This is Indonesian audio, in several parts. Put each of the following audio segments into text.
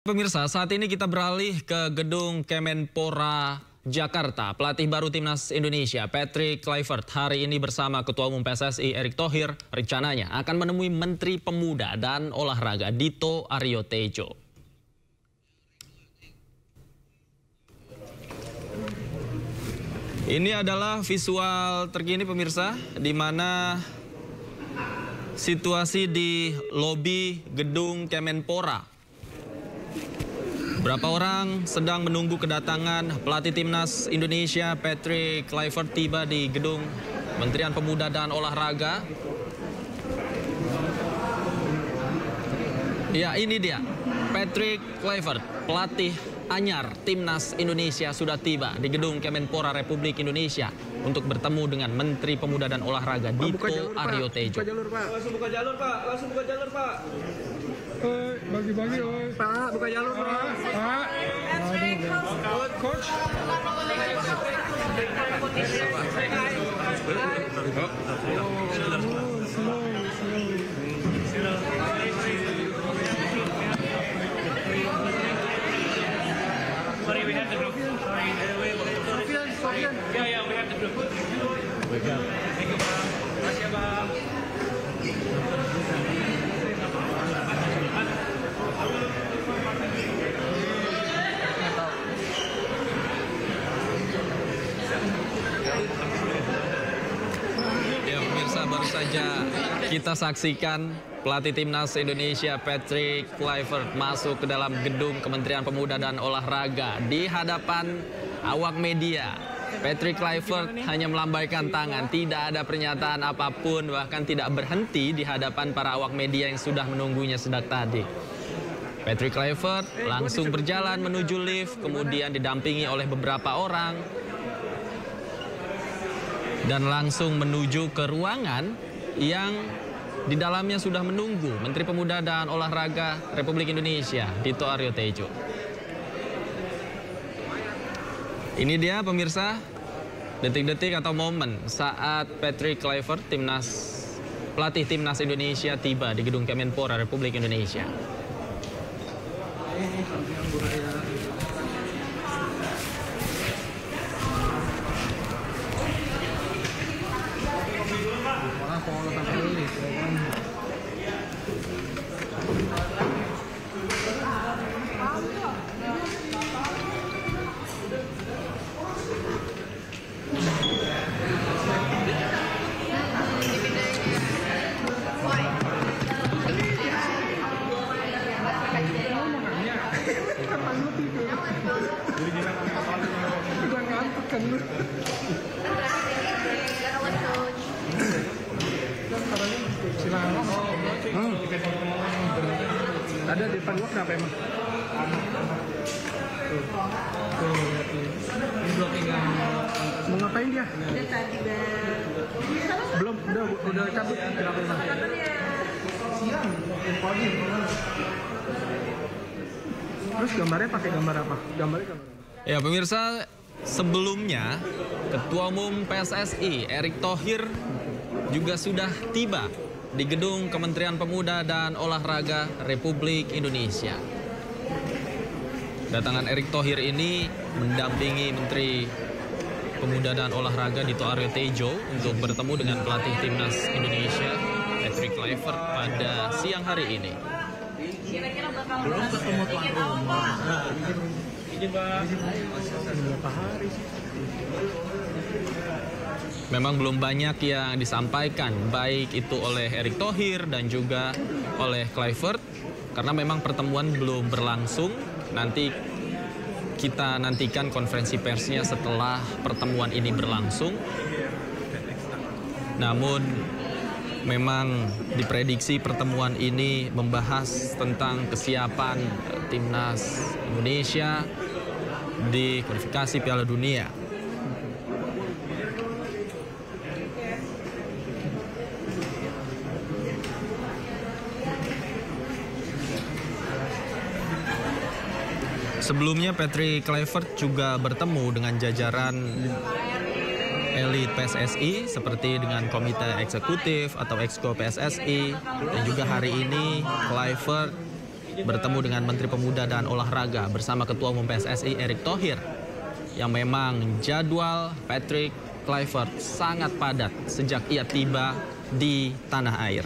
Pemirsa, saat ini kita beralih ke gedung Kemenpora Jakarta. Pelatih baru Timnas Indonesia, Patrick Kluivert, hari ini bersama Ketua Umum PSSI Erick Thohir rencananya akan menemui Menteri Pemuda dan Olahraga Dito Aryo Tejo. Ini adalah visual terkini pemirsa, di mana situasi di lobi gedung Kemenpora. Berapa orang sedang menunggu kedatangan pelatih Timnas Indonesia Patrick Kluivert tiba di gedung Kementerian Pemuda dan Olahraga. Ya, ini dia Patrick Kluivert, pelatih anyar Timnas Indonesia sudah tiba di gedung Kemenpora Republik Indonesia untuk bertemu dengan Menteri Pemuda dan Olahraga Dito Aryo Tejo. Langsung buka jalur, Pak. Langsung buka jalur, Pak. Bagi-bagi, Pak, buka jalur, Pak. Coach. Sorry, we have the group. Sorry, yeah, we have the group. Thank you, Bang. Terima kasih, Bang. Ya pemirsa, baru saja kita saksikan pelatih Timnas Indonesia Patrick Kluivert masuk ke dalam gedung Kementerian Pemuda dan Olahraga di hadapan awak media. Patrick Kluivert hanya melambaikan tangan, tidak ada pernyataan apapun, bahkan tidak berhenti di hadapan para awak media yang sudah menunggunya sejak tadi. Patrick Kluivert langsung berjalan menuju lift, kemudian didampingi oleh beberapa orang dan langsung menuju ke ruangan yang di dalamnya sudah menunggu Menteri Pemuda dan Olahraga Republik Indonesia, Dito Aryo Tejo. Ini dia pemirsa, detik-detik atau momen saat Patrick Kluivert, pelatih Timnas Indonesia tiba di gedung Kemenpora Republik Indonesia. Ada di depan gua kenapa emang? Mau ngapain dia? Belum, udah cabut. Kenapa emang? Terus gambarnya pakai gambar apa? Ya pemirsa, sebelumnya Ketua Umum PSSI Erick Thohir juga sudah tiba di gedung Kementerian Pemuda dan Olahraga Republik Indonesia. Datangan Erick Thohir ini mendampingi Menteri Pemuda dan Olahraga Dito Aryo Tejo untuk bertemu dengan pelatih Timnas Indonesia Patrick Kluivert pada siang hari ini. Kira-kira bakal ketemu tuan rumah. Memang belum banyak yang disampaikan, baik itu oleh Erick Thohir dan juga oleh Kluivert, karena memang pertemuan belum berlangsung. Nanti kita nantikan konferensi persnya setelah pertemuan ini berlangsung. Namun memang diprediksi pertemuan ini membahas tentang kesiapan Timnas Indonesia di kualifikasi Piala Dunia. Sebelumnya Patrick Kluivert juga bertemu dengan jajaran elit PSSI seperti dengan komite eksekutif atau exco PSSI, dan juga hari ini Kluivert bertemu dengan Menteri Pemuda dan Olahraga bersama Ketua Umum PSSI Erick Thohir, yang memang jadwal Patrick Kluivert sangat padat sejak ia tiba di tanah air.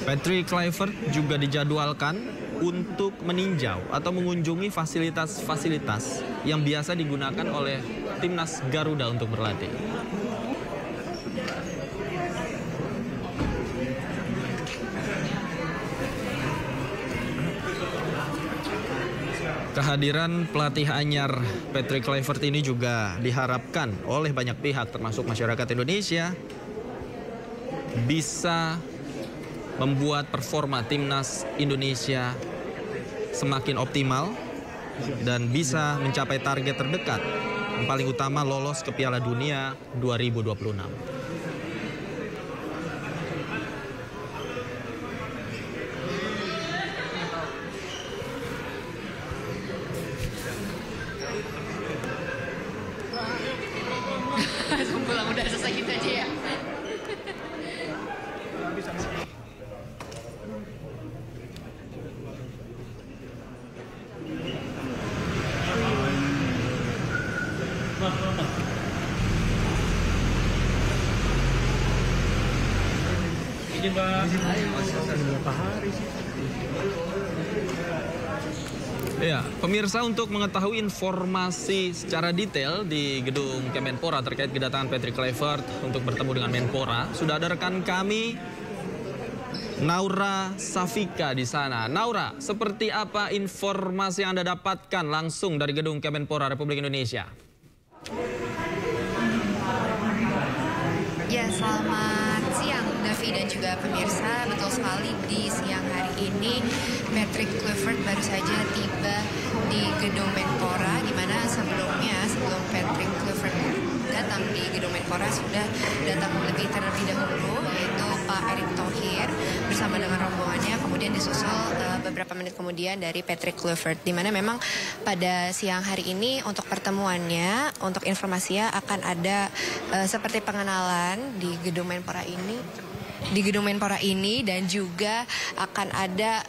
Patrick Kluivert juga dijadwalkan untuk meninjau atau mengunjungi fasilitas-fasilitas yang biasa digunakan oleh timnas Garuda untuk berlatih. Kehadiran pelatih anyar Patrick Kluivert ini juga diharapkan oleh banyak pihak termasuk masyarakat Indonesia bisa membuat performa timnas Indonesia semakin optimal dan bisa mencapai target terdekat yang paling utama lolos ke Piala Dunia 2026. Pulang udah selesai gitu aja ya. Izin Pak. Berapa hari sih? Ya, pemirsa, untuk mengetahui informasi secara detail di gedung Kemenpora terkait kedatangan Patrick Kluivert untuk bertemu dengan Menpora, sudah ada rekan kami Naura Safika di sana. Naura, seperti apa informasi yang Anda dapatkan langsung dari gedung Kemenpora Republik Indonesia? Ya, selamat siang Davi dan juga pemirsa. Betul sekali, di siang hari ini Patrick Kluivert baru saja tiba di gedung Menpora, di mana sebelum Patrick Kluivert datang di gedung Menpora sudah datang terlebih dahulu, yaitu Pak Erick Thohir bersama dengan rombongannya, kemudian disusul beberapa menit kemudian dari Patrick Kluivert, di mana memang pada siang hari ini untuk pertemuannya, untuk informasinya akan ada seperti pengenalan di gedung Menpora ini, dan juga akan ada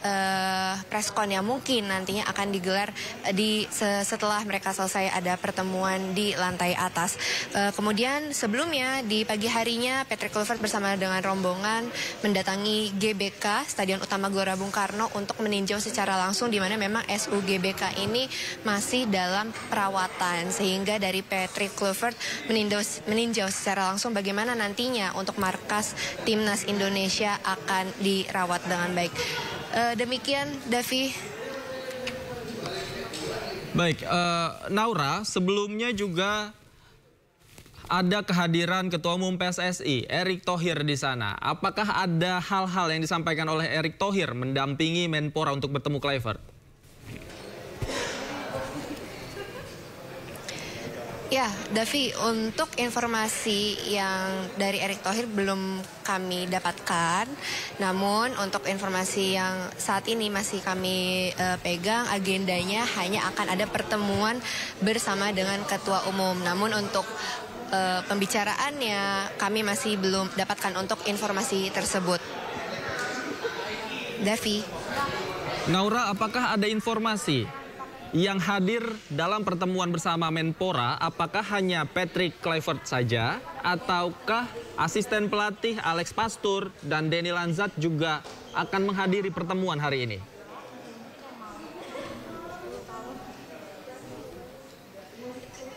preskon yang mungkin nantinya akan digelar setelah mereka selesai ada pertemuan di lantai atas. Kemudian sebelumnya di pagi harinya Patrick Kluivert bersama dengan rombongan mendatangi GBK Stadion Utama Gelora Bung Karno untuk meninjau secara langsung, di mana memang SU GBK ini masih dalam perawatan, sehingga dari Patrick Kluivert meninjau secara langsung bagaimana nantinya untuk markas timnas Indonesia akan dirawat dengan baik. Demikian, Davi. Baik, Naura, sebelumnya juga ada kehadiran Ketua Umum PSSI Erick Thohir di sana. Apakah ada hal-hal yang disampaikan oleh Erick Thohir mendampingi Menpora untuk bertemu Kluivert? Ya, Davi, untuk informasi yang dari Erick Thohir belum kami dapatkan. Namun untuk informasi yang saat ini masih kami pegang, agendanya hanya akan ada pertemuan bersama dengan Ketua Umum. Namun untuk pembicaraannya kami masih belum dapatkan untuk informasi tersebut. Davi. Naura, apakah ada informasi yang hadir dalam pertemuan bersama Menpora, apakah hanya Patrick Kluivert saja, ataukah asisten pelatih Alex Pastur dan Denny Lanzat juga akan menghadiri pertemuan hari ini?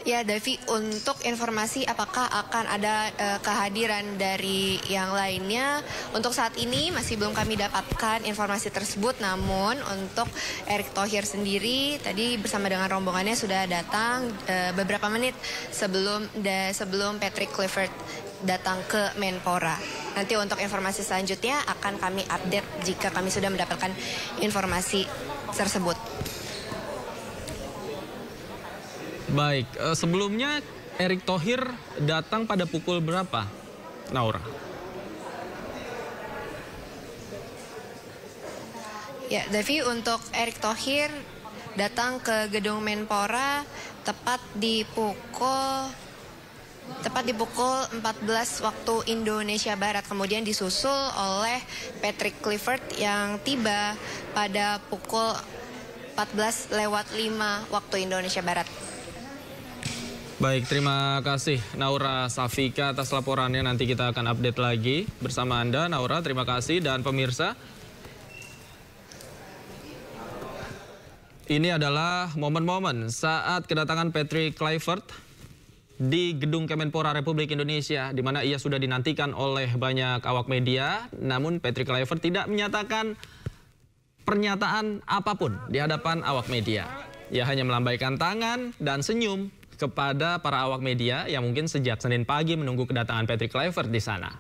Ya, Davi, untuk informasi apakah akan ada kehadiran dari yang lainnya, untuk saat ini masih belum kami dapatkan informasi tersebut. Namun untuk Erick Thohir sendiri tadi bersama dengan rombongannya sudah datang beberapa menit sebelum Patrick Kluivert datang ke Menpora. Nanti untuk informasi selanjutnya akan kami update jika kami sudah mendapatkan informasi tersebut. Baik, sebelumnya Erick Thohir datang pada pukul berapa, Naura? Ya, Davi, untuk Erick Thohir datang ke gedung Menpora tepat di pukul tepat di pukul 14 waktu Indonesia Barat. Kemudian disusul oleh Patrick Kluivert yang tiba pada pukul 14:05 waktu Indonesia Barat. Baik, terima kasih Naura Safika atas laporannya. Nanti kita akan update lagi bersama Anda, Naura. Terima kasih. Dan pemirsa, ini adalah momen-momen saat kedatangan Patrick Kluivert di Gedung Kemenpora Republik Indonesia, di mana ia sudah dinantikan oleh banyak awak media. Namun Patrick Kluivert tidak menyatakan pernyataan apapun di hadapan awak media. Ia hanya melambaikan tangan dan senyum kepada para awak media yang mungkin sejak Senin pagi menunggu kedatangan Patrick Kluivert di sana.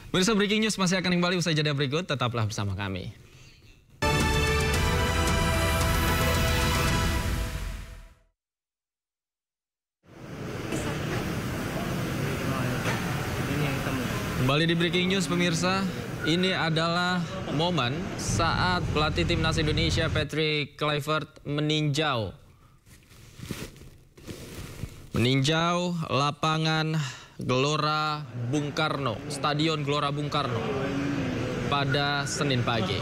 Pemirsa, Breaking News masih akan kembali usai jeda berikut. Tetaplah bersama kami. Kembali di Breaking News, pemirsa. Ini adalah momen saat pelatih timnas Indonesia Patrick Kluivert meninjau lapangan Gelora Bung Karno, Stadion Gelora Bung Karno pada Senin pagi.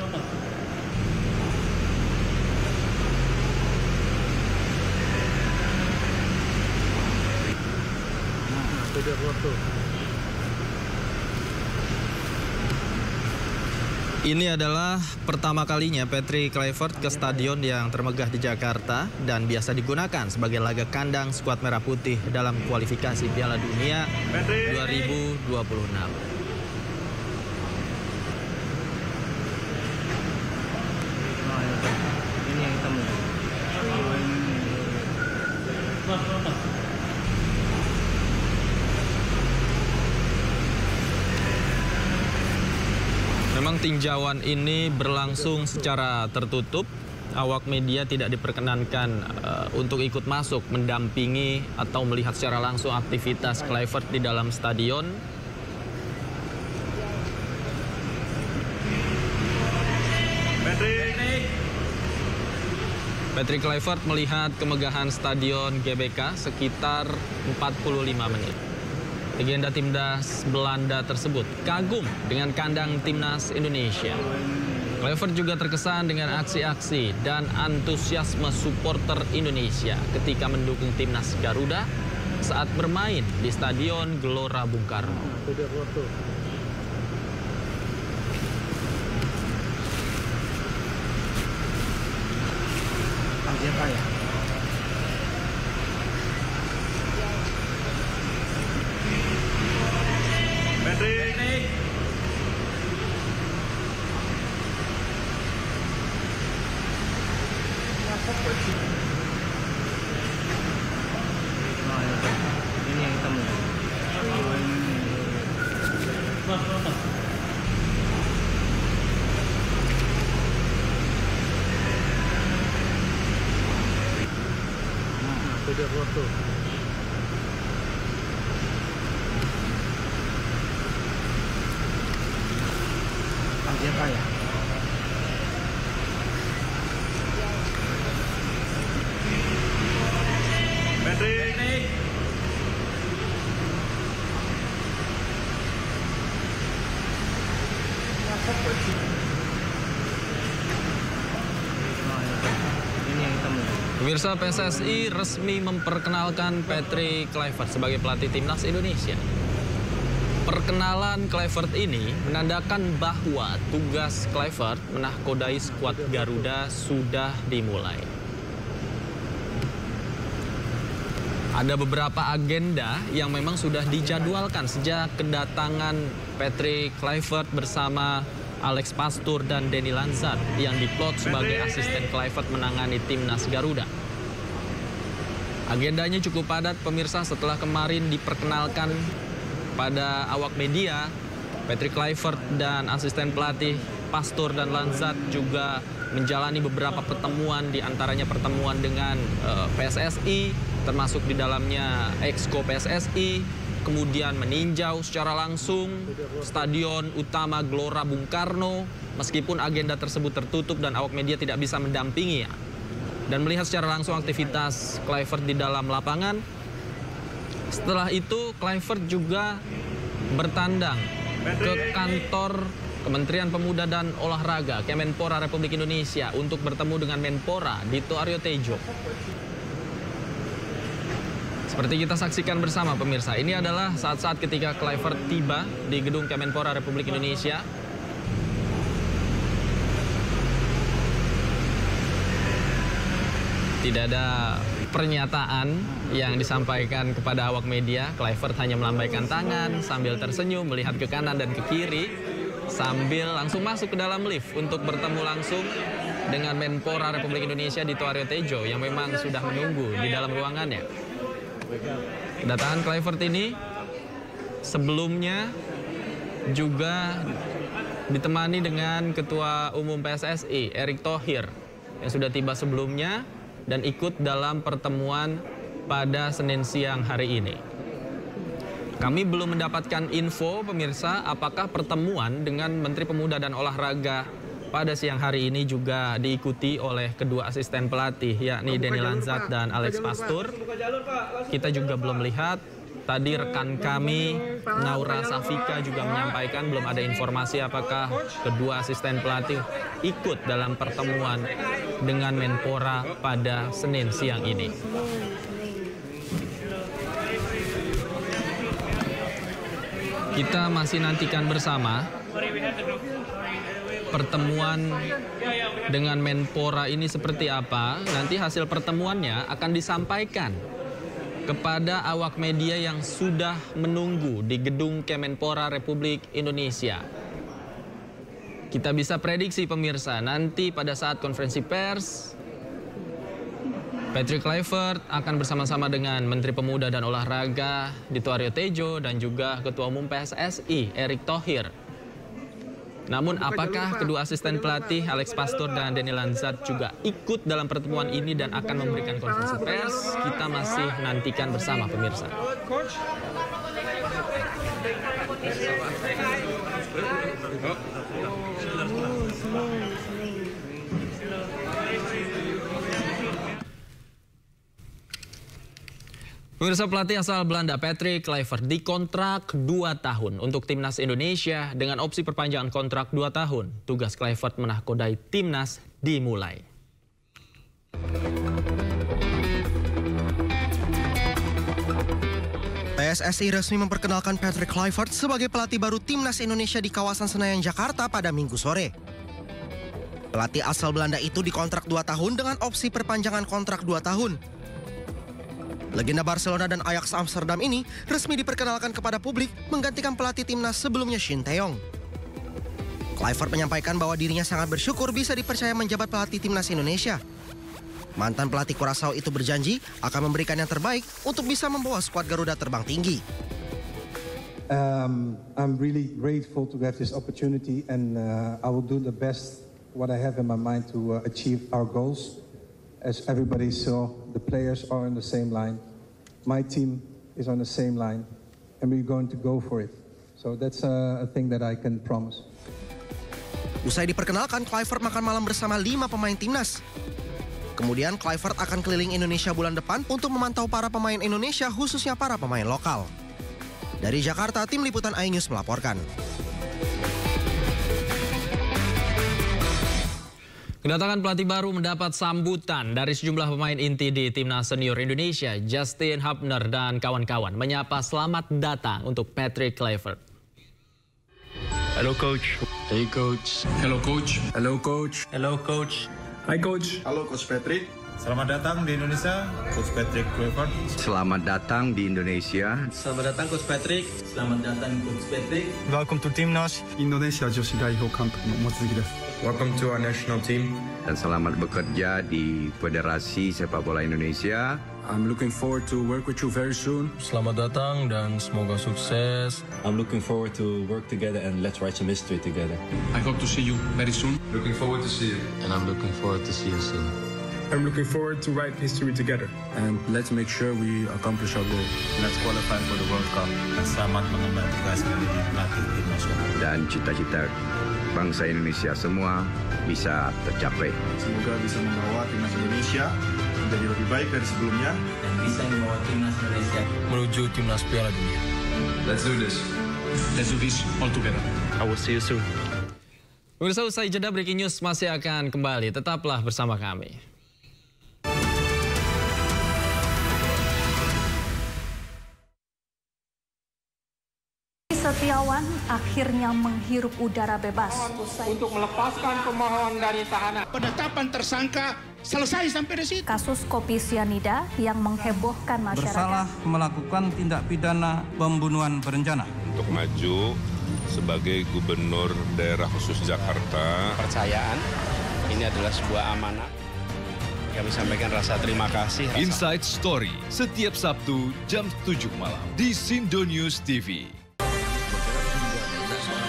Ini adalah pertama kalinya Patrick Kluivert ke stadion yang termegah di Jakarta dan biasa digunakan sebagai laga kandang skuad Merah Putih dalam kualifikasi Piala Dunia 2026. Memang tinjauan ini berlangsung secara tertutup. Awak media tidak diperkenankan untuk ikut masuk mendampingi atau melihat secara langsung aktivitas Kluivert di dalam stadion. Patrick Kluivert melihat kemegahan stadion GBK sekitar 45 menit. Legenda timnas Belanda tersebut kagum dengan kandang timnas Indonesia. Kluivert juga terkesan dengan aksi-aksi dan antusiasme supporter Indonesia ketika mendukung timnas Garuda saat bermain di Stadion Gelora Bung Karno. Siapa ya? Ini yang hitam. Sudah foto. Siapa ya? Pemirsa, PSSI resmi memperkenalkan Patrick Kluivert sebagai pelatih timnas Indonesia. Perkenalan Kluivert ini menandakan bahwa tugas Kluivert menahkodai skuad Garuda sudah dimulai. Ada beberapa agenda yang memang sudah dijadwalkan sejak kedatangan Patrick Kluivert bersama Alex Pastur dan Denny Lansat yang diplot sebagai asisten Kluivert menangani timnas Garuda. Agendanya cukup padat, pemirsa. Setelah kemarin diperkenalkan pada awak media, Patrick Kluivert dan asisten pelatih Pastur dan Lansat juga menjalani beberapa pertemuan, diantaranya pertemuan dengan PSSI, termasuk di dalamnya Exco PSSI, kemudian meninjau secara langsung Stadion Utama Gelora Bung Karno, meskipun agenda tersebut tertutup dan awak media tidak bisa mendampingi dan melihat secara langsung aktivitas Kluivert di dalam lapangan. Setelah itu Kluivert juga bertandang ke kantor Kementerian Pemuda dan Olahraga Kemenpora Republik Indonesia untuk bertemu dengan Menpora Dito Aryo Tejo. Seperti kita saksikan bersama pemirsa, ini adalah saat-saat ketika Kluivert tiba di gedung Kemenpora Republik Indonesia. Tidak ada pernyataan yang disampaikan kepada awak media. Kluivert hanya melambaikan tangan sambil tersenyum, melihat ke kanan dan ke kiri, sambil langsung masuk ke dalam lift untuk bertemu langsung dengan Menpora Republik Indonesia Dito Aryo Tejo yang memang sudah menunggu di dalam ruangannya. Kedatangan Kluivert ini sebelumnya juga ditemani dengan Ketua Umum PSSI Erick Thohir yang sudah tiba sebelumnya dan ikut dalam pertemuan pada Senin siang hari ini. Kami belum mendapatkan info, pemirsa, apakah pertemuan dengan Menteri Pemuda dan Olahraga pada siang hari ini juga diikuti oleh kedua asisten pelatih, yakni Denny Lanzat dan Alex Pastur. Kita juga belum lihat. Tadi rekan kami, Naura Safika, juga menyampaikan belum ada informasi apakah kedua asisten pelatih ikut dalam pertemuan dengan Menpora pada Senin siang ini. Kita masih nantikan bersama pertemuan dengan Menpora ini seperti apa. Nanti hasil pertemuannya akan disampaikan kepada awak media yang sudah menunggu di gedung Kemenpora Republik Indonesia. Kita bisa prediksi pemirsa, nanti pada saat konferensi pers, Patrick Kluivert akan bersama-sama dengan Menteri Pemuda dan Olahraga Dito Aryo Tejo dan juga Ketua Umum PSSI Erick Thohir. Namun apakah kedua asisten pelatih Alex Pastur dan Denny Lanzat juga ikut dalam pertemuan ini dan akan memberikan konferensi pers? Kita masih nantikan bersama pemirsa. Pemirsa, pelatih asal Belanda Patrick Kluivert dikontrak 2 tahun untuk Timnas Indonesia dengan opsi perpanjangan kontrak 2 tahun. Tugas Kluivert menahkodai Timnas dimulai. PSSI resmi memperkenalkan Patrick Kluivert sebagai pelatih baru Timnas Indonesia di kawasan Senayan, Jakarta pada Minggu sore. Pelatih asal Belanda itu dikontrak 2 tahun dengan opsi perpanjangan kontrak 2 tahun. Legenda Barcelona dan Ajax Amsterdam ini resmi diperkenalkan kepada publik menggantikan pelatih timnas sebelumnya Shin Tae-yong. Kluivert menyampaikan bahwa dirinya sangat bersyukur bisa dipercaya menjabat pelatih timnas Indonesia. Mantan pelatih Curaçao itu berjanji akan memberikan yang terbaik untuk bisa membawa skuad Garuda terbang tinggi. I'm really grateful to have this opportunity and I will do the best what I have in my mind to achieve our goals. As everybody saw, the players are on the same line. My team is on the same line, and we're going to go for it. So that's a thing that I can promise. Usai diperkenalkan, Kluivert makan malam bersama 5 pemain timnas. Kemudian Kluivert akan keliling Indonesia bulan depan untuk memantau para pemain Indonesia, khususnya para pemain lokal. Dari Jakarta, tim liputan iNews melaporkan. Kedatangan pelatih baru mendapat sambutan dari sejumlah pemain inti di Timnas Senior Indonesia. Justin Hubner dan kawan-kawan menyapa selamat datang untuk Patrick Kluivert. Hello coach. Hey coach. Hello coach. Hello coach. Hello coach. Hi coach. Halo Coach Patrick. Selamat datang di Indonesia, Coach Patrick Kluivert. Selamat datang di Indonesia. Selamat datang Coach Patrick. Selamat datang Coach Patrick. Welcome to Timnas. Indonesia Joshi Daiho Kamp Motsugi desu. Welcome to our national team. Dan selamat bekerja di Federasi Sepak Bola Indonesia. I'm looking forward to work with you very soon. Selamat datang dan semoga sukses. I'm looking forward to work together and let's write some history together. I hope to see you very soon. Looking forward to see you. And I'm looking forward to see you soon. I'm looking forward to write history together. And let's make sure we accomplish our goal. Let's qualify for the World Cup. Selamat mengemban tugas menjadi pelatih tim nasional. Dan cita-cita bangsa Indonesia semua bisa tercapai. Semoga bisa membawa timnas Indonesia menjadi lebih baik dari sebelumnya dan bisa membawa timnas Indonesia menuju timnas Piala Dunia. Let's do this. Let's do this all together. I will see you soon. Pemirsa, usai jeda breaking news masih akan kembali. Tetaplah bersama kami. Setiawan akhirnya menghirup udara bebas. Untuk melepaskan pemohon dari tahanan. Penetapan tersangka selesai sampai di situ. Kasus kopi sianida yang menghebohkan masyarakat. Bersalah melakukan tindak pidana pembunuhan berencana. Untuk maju sebagai Gubernur Daerah Khusus Jakarta. Kepercayaan ini adalah sebuah amanah. Kami sampaikan rasa terima kasih. Inside Story setiap Sabtu jam 7 malam di Sindo News TV.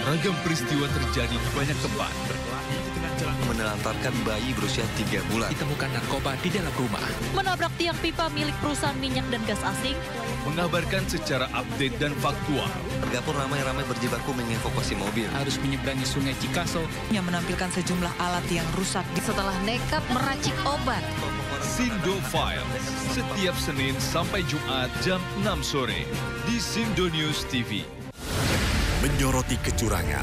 Ragam peristiwa terjadi di banyak tempat. Berkelahi di tengah jalan menelantarkan bayi berusia 3 bulan. Ditemukan narkoba di dalam rumah. Menabrak tiang pipa milik perusahaan minyak dan gas asing. Mengabarkan secara update dan faktual. Warga pun ramai-ramai berjibaku mengevakuasi mobil. Harus menyeberangi sungai Cikaso yang menampilkan sejumlah alat yang rusak. Setelah nekat meracik obat. Sindo Files setiap Senin sampai Jumat jam 6 sore di Sindo News TV. Menyoroti kecurangan.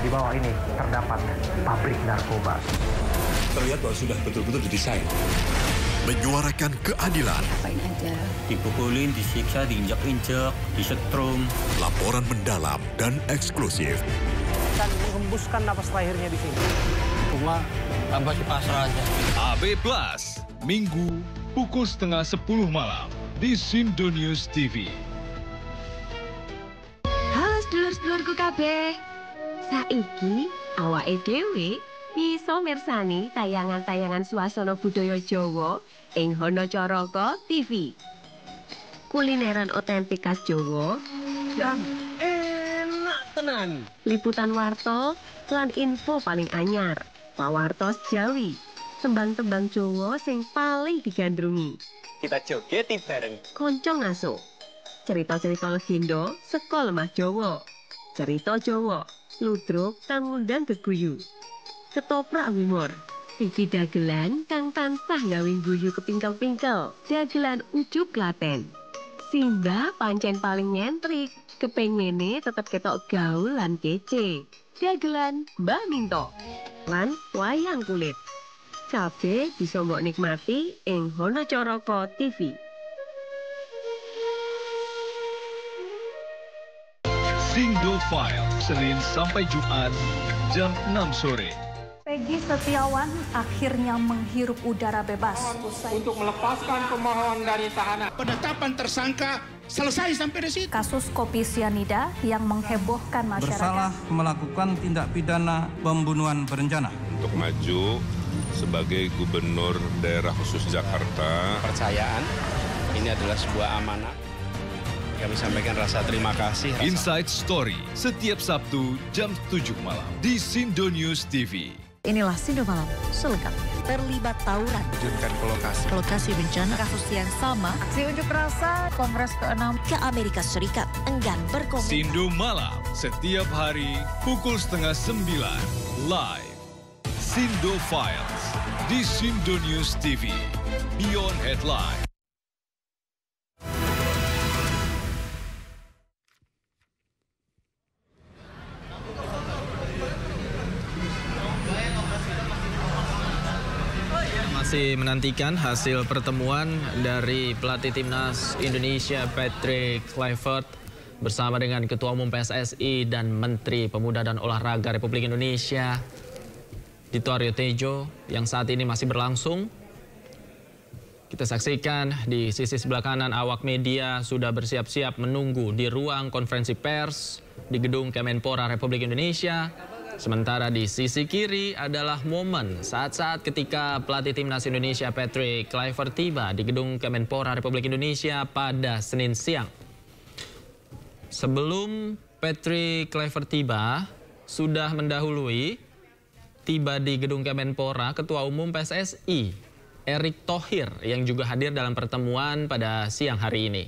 Di bawah ini terdapat pabrik narkoba. Terlihat bahwa sudah betul-betul didesain. Menyuarakan keadilan. Apain aja. Dipukulin, disiksa, diinjak-injak, disetrum. Laporan mendalam dan eksklusif. Akan menghembuskan napas terakhirnya di sini. Cuma tambah di pasar aja. AB Plus, Minggu pukul 9:30 malam di Sindo News TV. Sedulur-sedulurku kabeh, saiki awake dhewe bisa mirsani tayangan-tayangan swasana budaya Jawa ing Hanacaraka TV. Kulineran otentik khas Jawa dan enak tenan. Liputan warta lan info paling anyar. Pawartos Jawi, tembang-tembang Jawa sing paling digandrungi. Kita jogeti bareng. Konco ngaso. Cerita-cerita legenda saka lemah Jawa. Cerita Jawa, ludruk kang ngundang geguyu. Ketoprak humor. Iki dagelan kang tansah gawe guyu kepingkel-pingkel. Dagelan ujuk Klaten. Simbah pancen paling nyentrik. Kepengene tetep ketok gaul lan kece. Dagelan Mbah Minto. Lan wayang kulit. Kabeh bisa mbok nikmati ing Hanacaraka TV. Sindo File, Senin sampai Jumat, jam 6 sore. Peggy Setiawan akhirnya menghirup udara bebas. Untuk melepaskan pemohon dari tahanan. Penetapan tersangka selesai sampai di situ. Kasus kopi sianida yang menghebohkan masyarakat. Bersalah melakukan tindak pidana pembunuhan berencana. Untuk maju sebagai Gubernur Daerah Khusus Jakarta. Kepercayaan ini adalah sebuah amanah. Kami sampaikan rasa terima kasih. Inside Story setiap Sabtu jam 7 malam di Sindo News TV. Inilah Sindo Malam selengkapnya. Terlibat tawuran. Terjunkan ke lokasi. Lokasi bencana. Kasus yang sama. Aksi unjuk rasa Kongres ke-6 ke Amerika Serikat enggan berkomentar. Sindo Malam setiap hari pukul 8:30 live. Sindo Files di Sindo News TV. Beyond Headline. Masih menantikan hasil pertemuan dari pelatih timnas Indonesia Patrick Kluivert bersama dengan Ketua Umum PSSI dan Menteri Pemuda dan Olahraga Republik Indonesia Dito Aryo Tejo yang saat ini masih berlangsung. Kita saksikan di sisi sebelah kanan awak media sudah bersiap-siap menunggu di ruang konferensi pers di Gedung Kemenpora Republik Indonesia. Sementara di sisi kiri adalah momen saat-saat ketika pelatih timnas Indonesia Patrick Kluivert tiba di Gedung Kemenpora Republik Indonesia pada Senin siang. Sebelum Patrick Kluivert tiba, sudah mendahului tiba di Gedung Kemenpora Ketua Umum PSSI Erick Thohir yang juga hadir dalam pertemuan pada siang hari ini.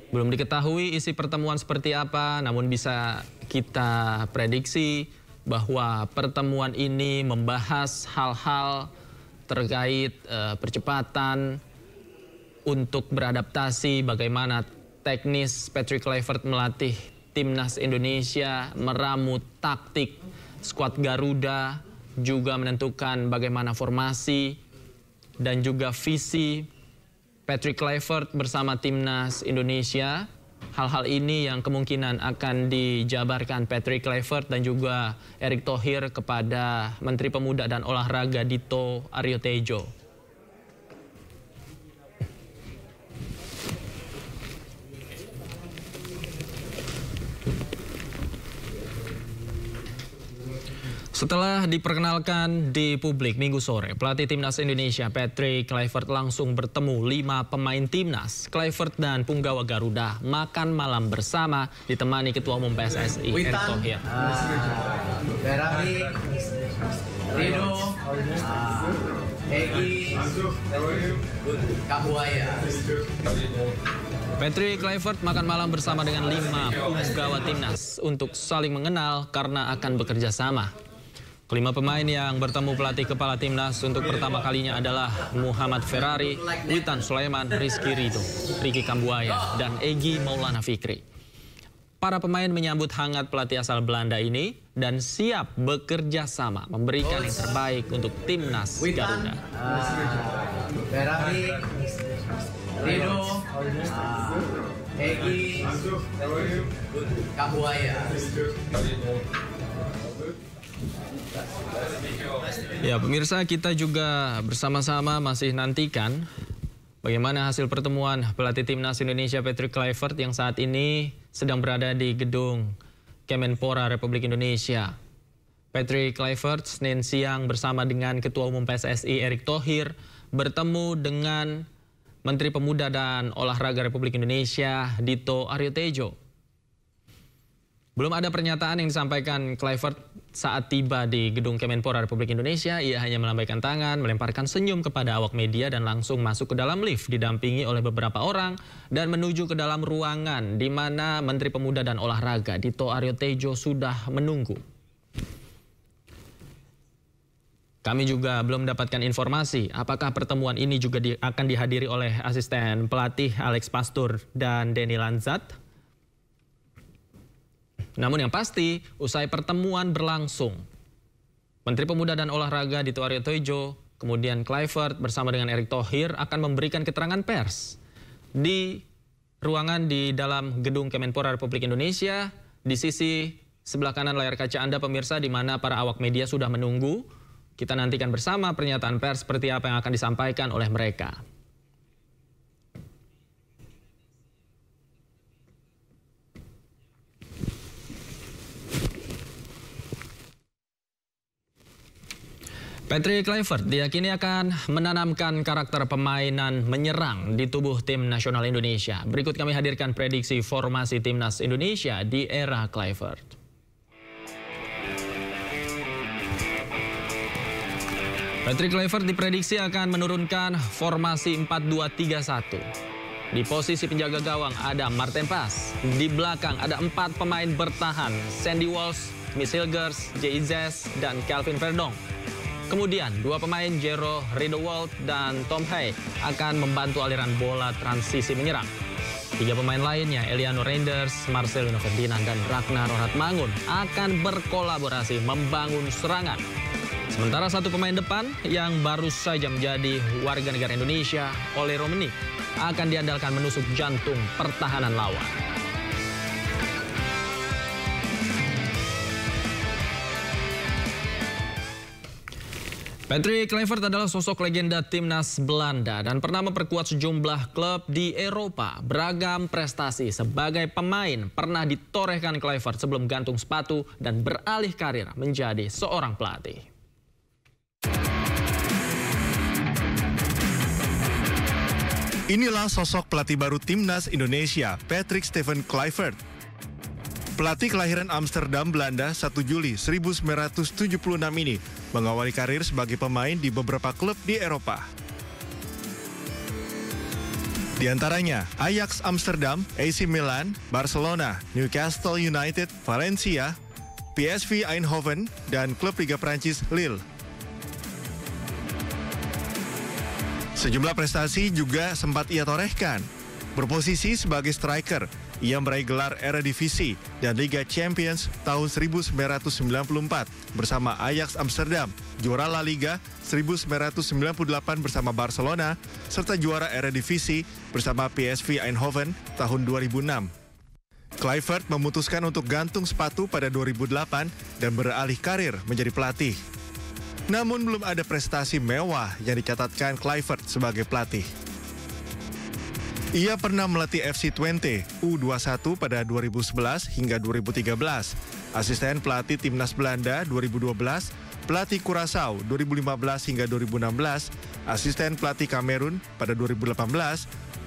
Belum diketahui isi pertemuan seperti apa, namun bisa kita prediksi bahwa pertemuan ini membahas hal-hal terkait percepatan untuk beradaptasi, bagaimana teknis Patrick Kluivert melatih timnas Indonesia, meramu taktik skuad Garuda, juga menentukan bagaimana formasi dan juga visi Patrick Kluivert bersama timnas Indonesia. Hal-hal ini yang kemungkinan akan dijabarkan Patrick Kluivert dan juga Erick Thohir kepada Menteri Pemuda dan Olahraga Dito Aryo Tejo. Setelah diperkenalkan di publik Minggu sore, pelatih timnas Indonesia Patrick Kluivert langsung bertemu 5 pemain timnas. Kluivert dan punggawa Garuda makan malam bersama ditemani Ketua Umum PSSI Erick Thohir. Ferrari, Rido, Egy, Kabuaya. Patrick Kluivert makan malam bersama dengan 5 punggawa timnas untuk saling mengenal karena akan bekerja sama. Kelima pemain yang bertemu pelatih kepala timnas untuk pertama kalinya adalah Muhammad Ferrari, Witan Sulaiman, Rizky Ridho, Ricky Kambuaya, dan Egy Maulana Fikri. Para pemain menyambut hangat pelatih asal Belanda ini dan siap bekerja sama memberikan yang terbaik untuk timnas Garuda. Ferrari, Ridho, Egy, Kambuaya. Ya, pemirsa, kita juga bersama-sama masih nantikan bagaimana hasil pertemuan pelatih timnas Indonesia Patrick Kluivert yang saat ini sedang berada di gedung Kemenpora Republik Indonesia. Patrick Kluivert Senin siang bersama dengan Ketua Umum PSSI Erick Thohir bertemu dengan Menteri Pemuda dan Olahraga Republik Indonesia Dito Aryo Tejo. Belum ada pernyataan yang disampaikan Kluivert saat tiba di gedung Kemenpora Republik Indonesia. Ia hanya melambaikan tangan, melemparkan senyum kepada awak media dan langsung masuk ke dalam lift didampingi oleh beberapa orang dan menuju ke dalam ruangan di mana Menteri Pemuda dan Olahraga Dito Aryo Tejo sudah menunggu. Kami juga belum mendapatkan informasi apakah pertemuan ini juga akan dihadiri oleh asisten pelatih Alex Pastur dan Denny Lanzat. Namun yang pasti, usai pertemuan berlangsung, Menteri Pemuda dan Olahraga Dito Aryo Tejo, kemudian Kluivert bersama dengan Erick Thohir akan memberikan keterangan pers di ruangan di dalam gedung Kemenpora Republik Indonesia. Di sisi sebelah kanan layar kaca Anda, pemirsa, di mana para awak media sudah menunggu. Kita nantikan bersama pernyataan pers seperti apa yang akan disampaikan oleh mereka. Patrick Kluivert diyakini akan menanamkan karakter permainan menyerang di tubuh tim nasional Indonesia. Berikut kami hadirkan prediksi formasi timnas Indonesia di era Kluivert. Patrick Kluivert diprediksi akan menurunkan formasi 4-2-3-1. Di posisi penjaga gawang ada Marten Pas. Di belakang ada 4 pemain bertahan, Sandy Walsh, Miss Hilgers, Jay Izes, dan Kelvin Verdong. Kemudian, 2 pemain Jero Riedewald dan Tom Hay akan membantu aliran bola transisi menyerang. 3 pemain lainnya, Eliano Reinders, Marcelino Ferdinand, dan Ragnar Oratmangun akan berkolaborasi membangun serangan. Sementara 1 pemain depan yang baru saja menjadi warga negara Indonesia, Ole Romeni, akan diandalkan menusuk jantung pertahanan lawan. Patrick Kluivert adalah sosok legenda timnas Belanda dan pernah memperkuat sejumlah klub di Eropa. Beragam prestasi sebagai pemain pernah ditorehkan Kluivert sebelum gantung sepatu dan beralih karir menjadi seorang pelatih. Inilah sosok pelatih baru timnas Indonesia, Patrick Stephen Kluivert. Pelatih kelahiran Amsterdam, Belanda 1 Juli 1976 ini mengawali karir sebagai pemain di beberapa klub di Eropa. Di antaranya Ajax Amsterdam, AC Milan, Barcelona, Newcastle United, Valencia, PSV Eindhoven, dan klub Liga Prancis Lille. Sejumlah prestasi juga sempat ia torehkan. Berposisi sebagai striker, ia meraih gelar Eredivisie dan Liga Champions tahun 1994 bersama Ajax Amsterdam, juara La Liga 1998 bersama Barcelona, serta juara Eredivisie bersama PSV Eindhoven tahun 2006. Kluivert memutuskan untuk gantung sepatu pada 2008 dan beralih karir menjadi pelatih. Namun belum ada prestasi mewah yang dicatatkan Kluivert sebagai pelatih. Ia pernah melatih FC Twente U21 pada 2011 hingga 2013, asisten pelatih Timnas Belanda 2012, pelatih Curaçao 2015 hingga 2016, asisten pelatih Kamerun pada 2018,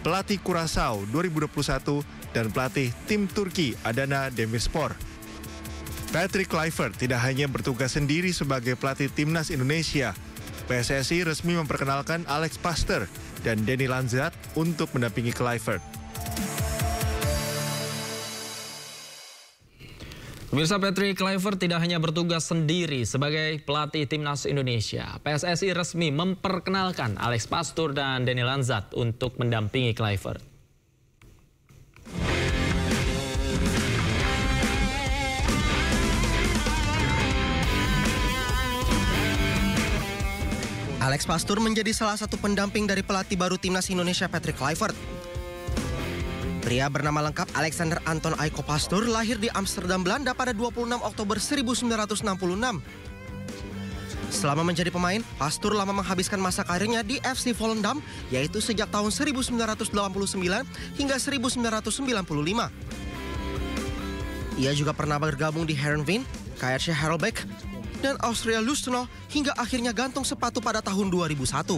pelatih Curaçao 2021, dan pelatih tim Turki Adana Demirspor. Patrick Kluivert tidak hanya bertugas sendiri sebagai pelatih Timnas Indonesia. PSSI resmi memperkenalkan Alex Pastoor dan Danny Lanzat untuk mendampingi Kluivert. Pemirsa, Patrick Kluivert tidak hanya bertugas sendiri sebagai pelatih Timnas Indonesia. PSSI resmi memperkenalkan Alex Pastoor dan Danny Lanzat untuk mendampingi Kluivert. Alex Pastoor menjadi salah satu pendamping dari pelatih baru Timnas Indonesia Patrick Kluivert. Pria bernama lengkap Alexander Anton Aiko Pastoor lahir di Amsterdam, Belanda pada 26 Oktober 1966. Selama menjadi pemain, Pastoor lama menghabiskan masa karirnya di FC Volendam, yaitu sejak tahun 1989 hingga 1995. Ia juga pernah bergabung di Heerenveen, KRC Harelbeke, dan Austria Lustenau hingga akhirnya gantung sepatu pada tahun 2001.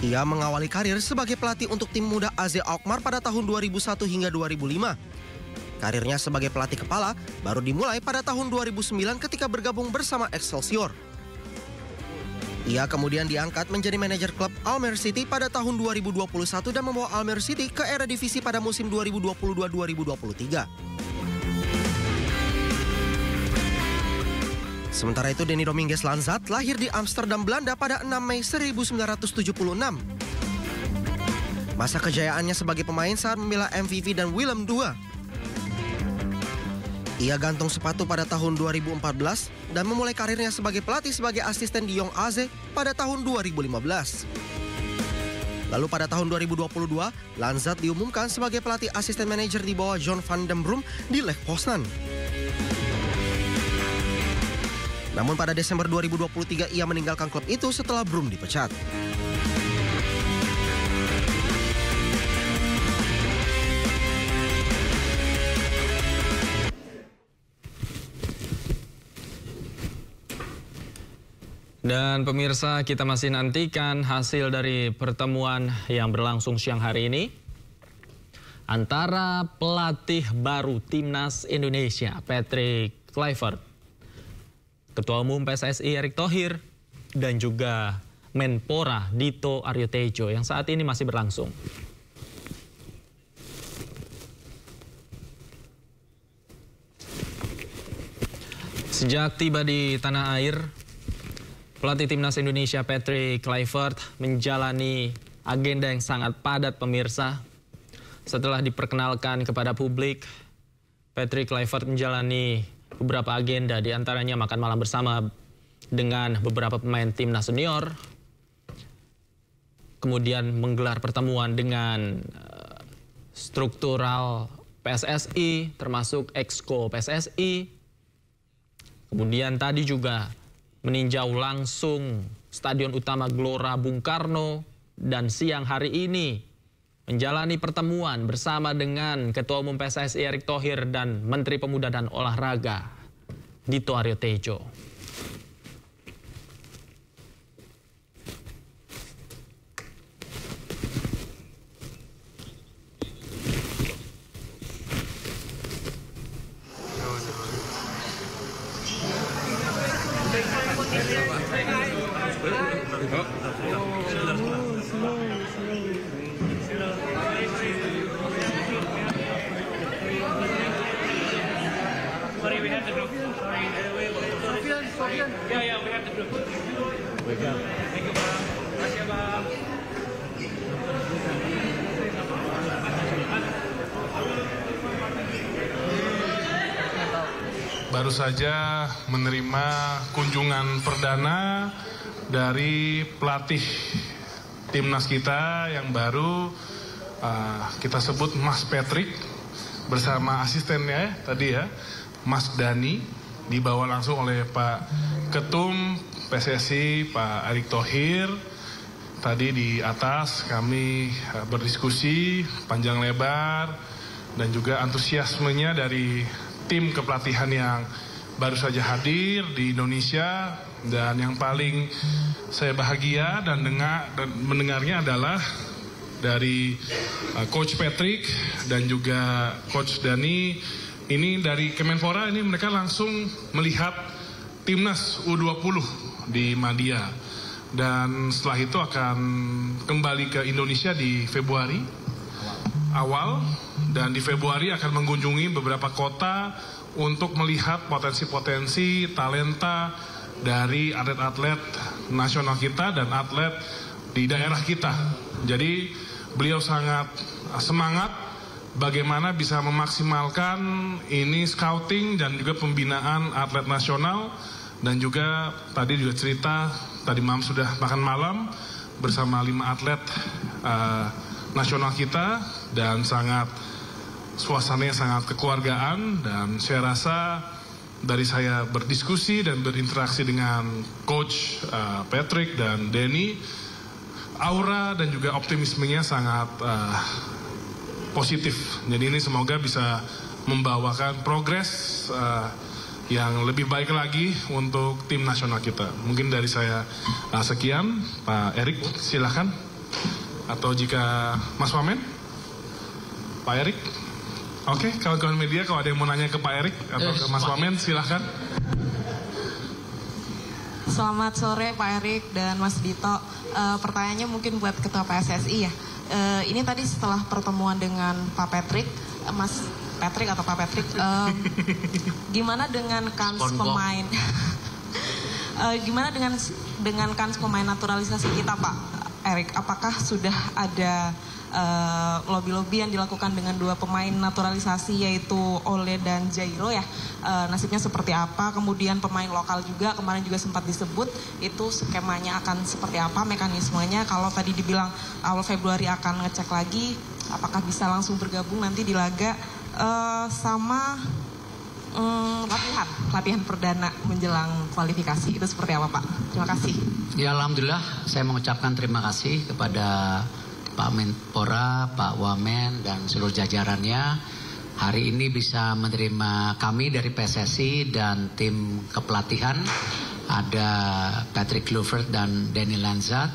Ia mengawali karir sebagai pelatih untuk tim muda AZ Alkmaar pada tahun 2001 hingga 2005. Karirnya sebagai pelatih kepala baru dimulai pada tahun 2009 ketika bergabung bersama Excelsior. Ia kemudian diangkat menjadi manajer klub Almere City pada tahun 2021 dan membawa Almere City ke Eredivisie pada musim 2022-2023. Sementara itu, Danny Dominguez Lanzat lahir di Amsterdam, Belanda pada 6 Mei 1976. Masa kejayaannya sebagai pemain saat membela MVV dan Willem II. Ia gantung sepatu pada tahun 2014 dan memulai karirnya sebagai pelatih sebagai asisten di Jong AZ pada tahun 2015. Lalu pada tahun 2022, Lanzat diumumkan sebagai pelatih asisten manajer di bawah John van den Brom di Lech Poznan. Namun pada Desember 2023 ia meninggalkan klub itu setelah Brom dipecat. Dan pemirsa, kita masih nantikan hasil dari pertemuan yang berlangsung siang hari ini antara pelatih baru Timnas Indonesia Patrick Kluivert, Ketua Umum PSSI Erick Thohir, dan juga Menpora Dito Aryo Tejo yang saat ini masih berlangsung. Sejak tiba di tanah air, pelatih Timnas Indonesia Patrick Kluivert menjalani agenda yang sangat padat, pemirsa. Setelah diperkenalkan kepada publik, Patrick Kluivert menjalani beberapa agenda, diantaranya makan malam bersama dengan beberapa pemain Timnas Senior, kemudian menggelar pertemuan dengan struktural PSSI, termasuk Exco PSSI, kemudian tadi juga meninjau langsung Stadion Utama Gelora Bung Karno, dan siang hari ini menjalani pertemuan bersama dengan Ketua Umum PSSI Erick Thohir dan Menteri Pemuda dan Olahraga Dito Aryo Tejo. Sorry, we have the group. Sorry. Yeah, we have the group. Thank you, Bang. Terima kasih, Bang. Baru saja menerima kunjungan perdana dari pelatih timnas kita yang baru, kita sebut Mas Patrick, bersama asistennya tadi ya, Mas Dani, dibawa langsung oleh Pak Ketum PSSI, Pak Erick Thohir. Tadi di atas kami berdiskusi panjang lebar dan juga antusiasmenya dari tim kepelatihan yang baru saja hadir di Indonesia, dan yang paling saya bahagia dan mendengarnya adalah dari Coach Patrick dan juga Coach Dani. Ini dari Kemenpora, ini mereka langsung melihat timnas U20 di Madia, dan setelah itu akan kembali ke Indonesia di Februari awal, dan di Februari akan mengunjungi beberapa kota untuk melihat potensi-potensi talenta dari atlet-atlet nasional kita dan atlet di daerah kita. Jadi beliau sangat semangat bagaimana bisa memaksimalkan ini scouting dan juga pembinaan atlet nasional, dan juga tadi juga cerita tadi malam sudah makan malam bersama 5 atlet nasional kita, dan suasananya sangat kekeluargaan. Dan saya rasa dari saya berdiskusi dan berinteraksi dengan Coach Patrick dan Denny, aura dan juga optimismenya sangat positif. Jadi ini semoga bisa membawakan progres yang lebih baik lagi untuk tim nasional kita. Mungkin dari saya sekian. Pak Erick silakan, atau jika Mas Wamen, Pak Erick. Oke, kawan-kawan media kalau ada yang mau nanya ke Pak Erick atau ke Mas Wamen silakan. Selamat sore Pak Erick dan Mas Dito. Pertanyaannya mungkin buat Ketua PSSI ya. Ini tadi setelah pertemuan dengan Pak Patrick, Mas Patrick atau Pak Patrick, gimana dengan kans pemain? Gimana dengan kans pemain naturalisasi kita, Pak Erick? Apakah sudah ada lobby-lobby yang dilakukan dengan 2 pemain naturalisasi, yaitu Ole dan Jairo ya? Nasibnya seperti apa? Kemudian pemain lokal juga kemarin juga sempat disebut, itu skemanya akan seperti apa, mekanismenya? Kalau tadi dibilang awal Februari akan ngecek lagi, apakah bisa langsung bergabung nanti di laga sama latihan perdana menjelang kualifikasi, itu seperti apa Pak? Terima kasih. Ya, alhamdulillah saya mengucapkan terima kasih kepada Pak Menpora, Pak Wamen dan seluruh jajarannya. Hari ini bisa menerima kami dari PSSI dan tim kepelatihan, ada Patrick Kluivert dan Danny Lanzat.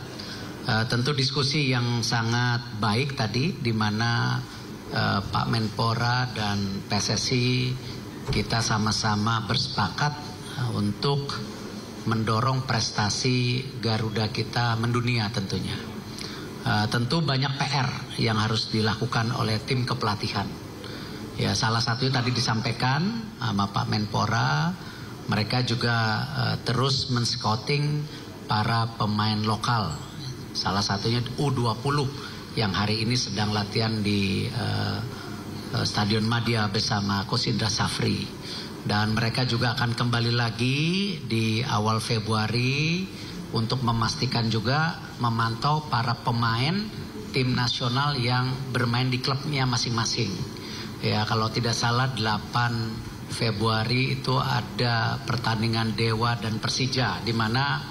Tentu diskusi yang sangat baik tadi, di mana Pak Menpora dan PSSI kita sama-sama bersepakat untuk mendorong prestasi Garuda kita mendunia tentunya. Tentu banyak PR yang harus dilakukan oleh tim kepelatihan. Ya, salah satunya tadi disampaikan sama Pak Menpora, mereka juga terus men-scouting para pemain lokal. Salah satunya U20 yang hari ini sedang latihan di Stadion Madia bersama Coach Indra Safri. Dan mereka juga akan kembali lagi di awal Februari untuk memastikan juga memantau para pemain tim nasional yang bermain di klubnya masing-masing. Ya, kalau tidak salah 8 Februari itu ada pertandingan Dewa dan Persija, di mana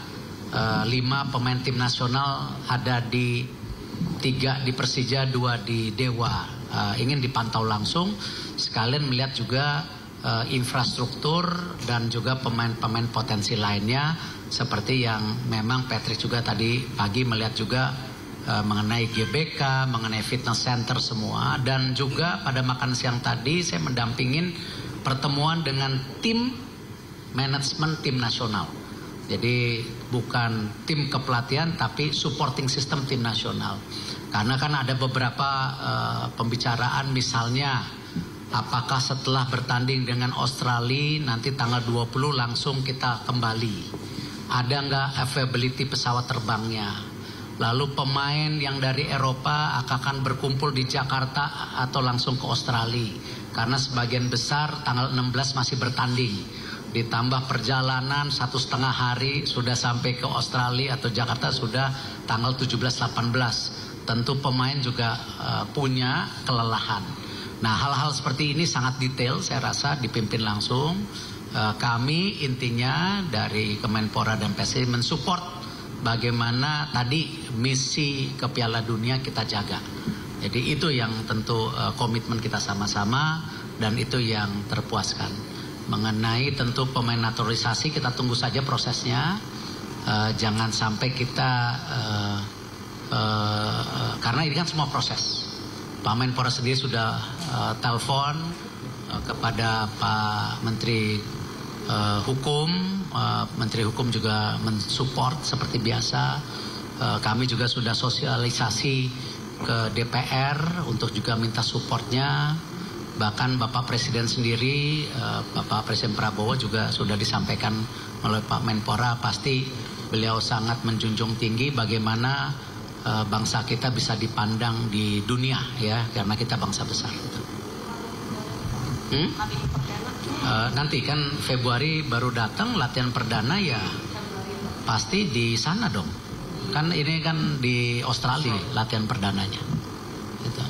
5 pemain tim nasional ada 3 di Persija, 2 di Dewa. Ingin dipantau langsung, sekalian melihat juga infrastruktur dan juga pemain-pemain potensi lainnya, seperti yang memang Patrick juga tadi pagi melihat juga mengenai GBK, mengenai fitness center semua. Dan juga pada makan siang tadi saya mendampingin pertemuan dengan tim manajemen tim nasional. Jadi bukan tim kepelatihan tapi supporting system tim nasional. Karena kan ada beberapa pembicaraan, misalnya apakah setelah bertanding dengan Australia nanti tanggal 20 langsung kita kembali. Ada nggak availability pesawat terbangnya? Lalu pemain yang dari Eropa akan berkumpul di Jakarta atau langsung ke Australia. Karena sebagian besar tanggal 16 masih bertanding. Ditambah perjalanan 1,5 hari sudah sampai ke Australia atau Jakarta sudah tanggal 17-18. Tentu pemain juga punya kelelahan. Nah, hal-hal seperti ini sangat detail saya rasa dipimpin langsung. Kami intinya dari Kemenpora dan PSSI mensupport bagaimana tadi misi ke Piala Dunia kita jaga. Jadi itu yang tentu komitmen kita sama-sama dan itu yang terpuaskan. Mengenai tentu pemain naturalisasi kita tunggu saja prosesnya. Jangan sampai kita karena ini kan semua proses. Pak Menpora sendiri sudah telepon kepada Pak Menteri Hukum. Menteri Hukum juga mensupport seperti biasa. Kami juga sudah sosialisasi ke DPR untuk juga minta supportnya. Bahkan Bapak Presiden sendiri, Bapak Presiden Prabowo juga sudah disampaikan melalui Pak Menpora. Pasti beliau sangat menjunjung tinggi bagaimana bangsa kita bisa dipandang di dunia, ya, karena kita bangsa besar. Nanti kan Februari baru datang latihan perdana, ya pasti di sana dong. Kan ini kan di Australia latihan perdananya. Gitu.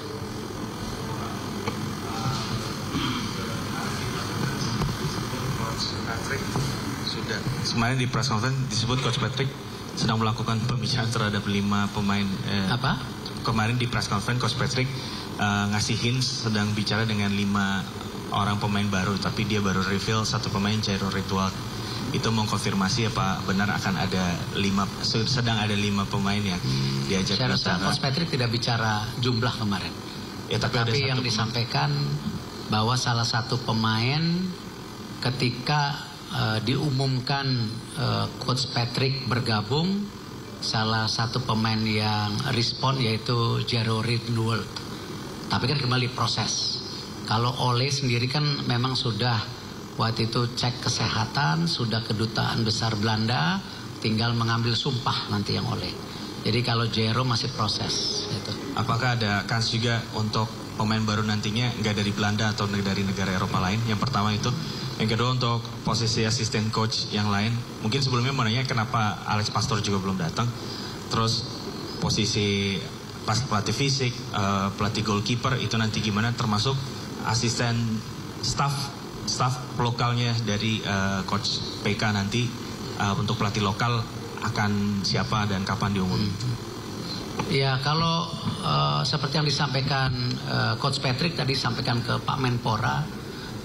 Patrick sudah kemarin di press conference disebut Coach Patrick sedang melakukan pembicaraan terhadap 5 pemain. Apa? Kemarin di press conference Coach Patrick ngasih hints sedang bicara dengan 5 orang pemain baru, tapi dia baru reveal 1 pemain Jairo Ritual. Itu mengkonfirmasi apa benar akan ada 5, sedang ada 5 pemain yang diajak bicara. Saya rasa Coach Patrick tidak bicara jumlah kemarin. Ya, tapi yang disampaikan bahwa salah satu pemain ketika diumumkan Coach Patrick bergabung, salah satu pemain yang respon yaitu Jairo Ritual. Tapi kan kembali proses. Kalau Ole sendiri kan memang sudah waktu itu cek kesehatan, sudah kedutaan besar Belanda, tinggal mengambil sumpah nanti yang Ole. Jadi kalau Jairo masih proses. Gitu. Apakah ada kans juga untuk pemain baru nantinya nggak dari Belanda atau dari negara Eropa lain? Yang pertama itu. Yang kedua untuk posisi asisten coach yang lain. Mungkin sebelumnya mau nanya kenapa Alex Pastor juga belum datang. Terus posisi pelatih fisik, pelatih goalkeeper itu nanti gimana, termasuk asisten staff lokalnya dari coach PK nanti untuk pelatih lokal akan siapa dan kapan diumumkan? Ya, kalau seperti yang disampaikan Coach Patrick tadi sampaikan ke Pak Menpora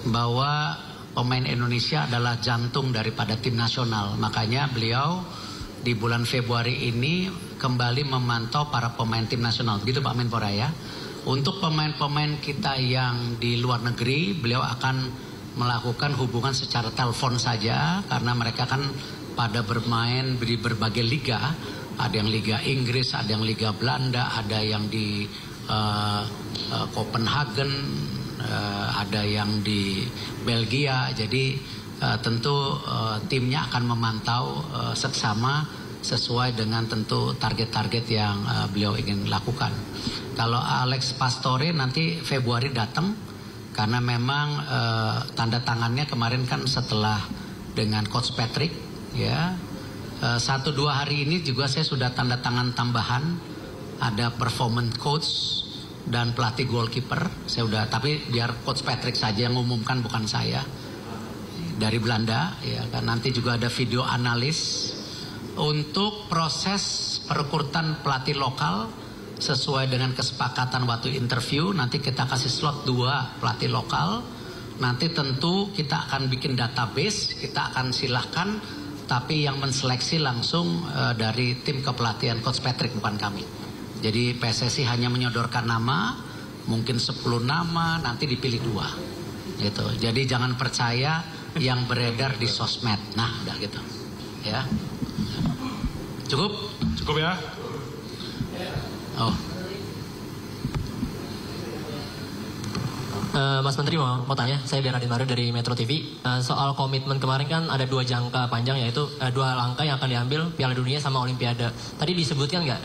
bahwa pemain Indonesia adalah jantung daripada tim nasional. Makanya beliau di bulan Februari ini kembali memantau para pemain tim nasional. Begitu Pak Menpora ya. Untuk pemain-pemain kita yang di luar negeri, beliau akan melakukan hubungan secara telepon saja. Karena mereka kan pada bermain di berbagai liga. Ada yang Liga Inggris, ada yang Liga Belanda, ada yang di Copenhagen, ada yang di Belgia. Jadi tentu timnya akan memantau seksama sesuai dengan tentu target-target yang beliau ingin lakukan. Kalau Alex Pastore nanti Februari datang karena memang tanda tangannya kemarin kan setelah dengan Coach Patrick ya. 1-2 hari ini juga saya sudah tanda tangan tambahan, ada performance coach dan pelatih goalkeeper. Saya udah, tapi biar Coach Patrick saja yang mengumumkan, bukan saya, dari Belanda ya kan. Nanti juga ada video analis untuk proses perekrutan pelatih lokal sesuai dengan kesepakatan waktu interview. Nanti kita kasih slot 2 pelatih lokal. Nanti tentu kita akan bikin database, kita akan silahkan, tapi yang menseleksi langsung dari tim kepelatihan Coach Patrick, bukan kami. Jadi PSSI hanya menyodorkan nama, mungkin 10 nama, nanti dipilih 2 gitu. Jadi jangan percaya yang beredar di sosmed. Nah udah gitu. Ya. Cukup? Cukup ya. Oh. Mas Menteri mau tanya, saya Bernardin Mario dari Metro TV. Soal komitmen kemarin kan ada 2 jangka panjang, yaitu 2 langkah yang akan diambil Piala Dunia sama Olimpiade. Tadi disebutkan nggak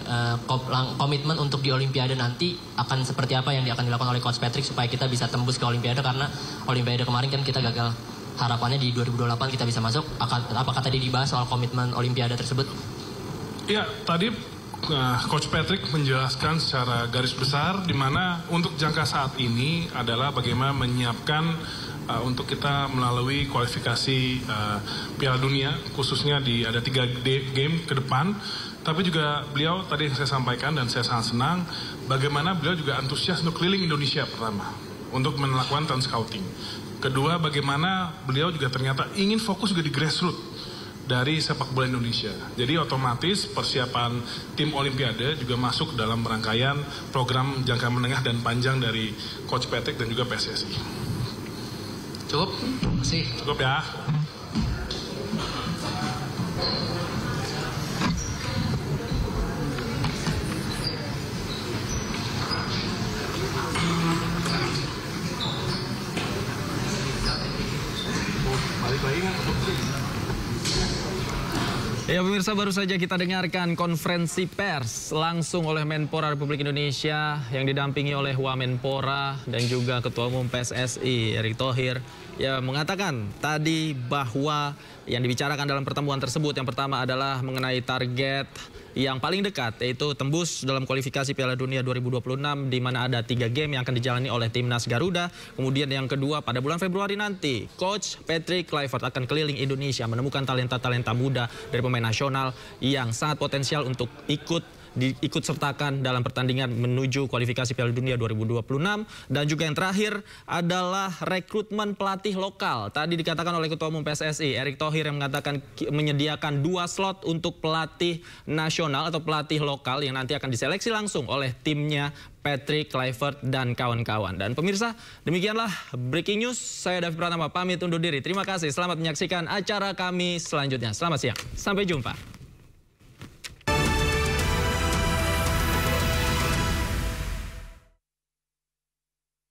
komitmen untuk di Olimpiade nanti akan seperti apa yang akan dilakukan oleh Coach Patrick supaya kita bisa tembus ke Olimpiade, karena Olimpiade kemarin kan kita gagal. Harapannya di 2028 kita bisa masuk. Apakah tadi dibahas soal komitmen Olimpiade tersebut? Ya, tadi Coach Patrick menjelaskan secara garis besar di mana untuk jangka saat ini adalah bagaimana menyiapkan untuk kita melalui kualifikasi Piala Dunia, khususnya di ada 3 game ke depan. Tapi juga beliau tadi saya sampaikan dan saya sangat senang bagaimana beliau juga antusias untuk keliling Indonesia pertama untuk melakukan talent scouting. Kedua, bagaimana beliau juga ternyata ingin fokus juga di grassroots dari sepak bola Indonesia. Jadi otomatis persiapan tim Olimpiade juga masuk dalam rangkaian program jangka menengah dan panjang dari Coach Patrick dan juga PSSI. Cukup? Masih? Cukup ya. Balik lagi nggak? Ya pemirsa, baru saja kita dengarkan konferensi pers langsung oleh Menpora Republik Indonesia yang didampingi oleh Wamenpora dan juga Ketua Umum PSSI Erick Thohir. Ya, mengatakan tadi bahwa yang dibicarakan dalam pertemuan tersebut yang pertama adalah mengenai target yang paling dekat, yaitu tembus dalam kualifikasi Piala Dunia 2026 di mana ada 3 game yang akan dijalani oleh Timnas Garuda. Kemudian yang kedua, pada bulan Februari nanti Coach Patrick Kluivert akan keliling Indonesia menemukan talenta-talenta muda dari pemain nasional yang sangat potensial untuk ikut sertakan dalam pertandingan menuju kualifikasi Piala Dunia 2026. Dan juga yang terakhir adalah rekrutmen pelatih lokal. Tadi dikatakan oleh Ketua Umum PSSI Erick Thohir yang mengatakan menyediakan 2 slot untuk pelatih nasional atau pelatih lokal yang nanti akan diseleksi langsung oleh timnya Patrick Kluivert dan kawan-kawan. Dan pemirsa, demikianlah Breaking News. Saya David Pratama pamit undur diri. Terima kasih. Selamat menyaksikan acara kami selanjutnya. Selamat siang. Sampai jumpa.